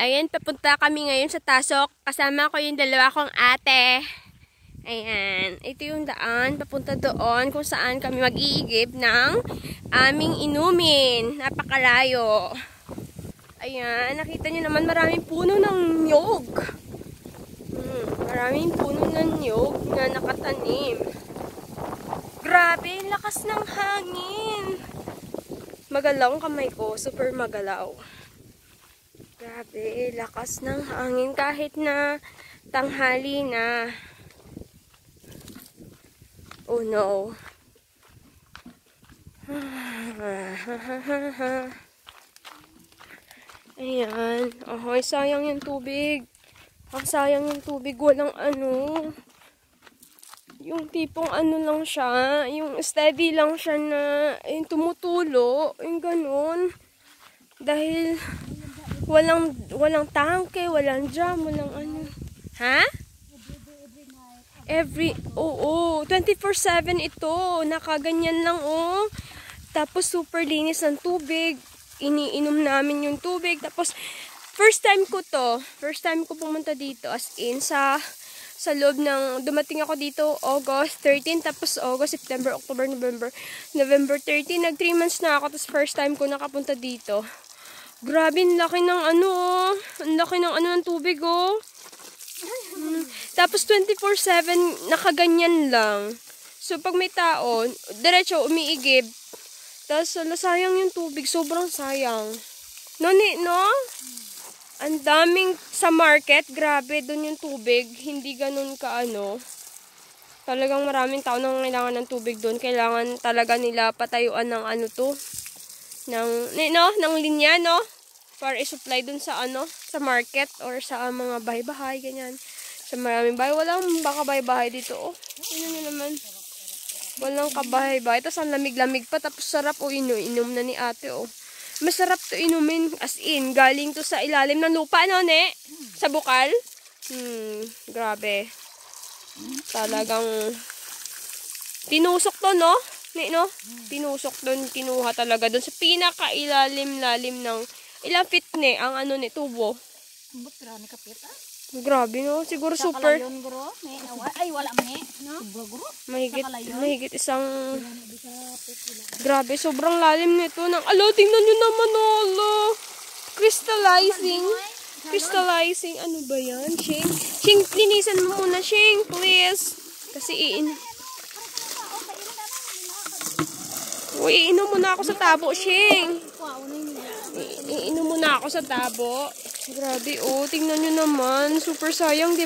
Ayan, papunta kami ngayon sa Tasok. Kasama ko yung dalawa kong ate. Ayan, ito yung daan. Papunta doon kung saan kami mag-iigib ng aming inumin. Napakalayo. Ayan, nakita nyo naman maraming puno ng niyog. Maraming puno ng niyog na nakatanim. Grabe, lakas ng hangin. Magalaw ang kamay ko. Super magalaw. Grabe, lakas ng hangin kahit na tanghali na. Oh no. Ayan. Oh, sayang yung tubig. Ang sayang yung tubig. Walang ano. Yung tipong ano lang siya. Yung steady lang siya na yung tumutulo. Yung ganun. Dahil walang tangke, walang jam, walang ano. Ha? Oo, 24/7 ito. Nakaganyan lang, oh. Tapos super linis ng tubig. Iniinom namin yung tubig. Tapos, first time ko pumunta dito. As in, sa loob ng, dumating ako dito August 13, tapos August, September, October, November 13. Nag 3 months na ako. Tapos first time ko nakapunta dito. Grabe, ang laki ng ano, oh. Ang laki ng ano ng tubig, oh. Tapos 24/7 nakaganyan lang. So pag may tao, diretso umiigib. Tapos sayang yung tubig, sobrang sayang. No? Ang daming sa market, grabe doon yung tubig, hindi ganun kaano. Talagang maraming tao nang kailangan ng tubig doon. Kailangan talaga nila patayuan ng ano to. Ng linya, no? Para i-supply dun sa ano, sa market or sa mga bahay-bahay, ganyan. Sa maraming bahay, walang baka bahay-bahay dito, oh. Ano nyo naman? Walang kabahay-bahay. Tapos ang lamig-lamig pa, tapos sarap, oh, inom na ni ate, oh. Masarap to inumin, as in, galing to sa ilalim ng lupa, no, ne? Sa bukal. Grabe. Talagang tinusok to, no? No? Tinusok doon, kinuha talaga doon sa pinaka-ilalim-lalim ng ilang feet ang ano ni tubo. Marami kapit, ah. Grabe, no? Siguro super. Ay, wala mani, no? Mahigit isang. Grabe, sobrang lalim nito. Alo, tingnan nyo naman, alo. Crystallizing. Ano ba yan? Shing, linisan mo muna, Shing, please. Kasi iinom muna ako sa tabo, Shing. Iinom muna ako sa tabo. Grabe, oh. Tingnan nyo naman. Super sayang,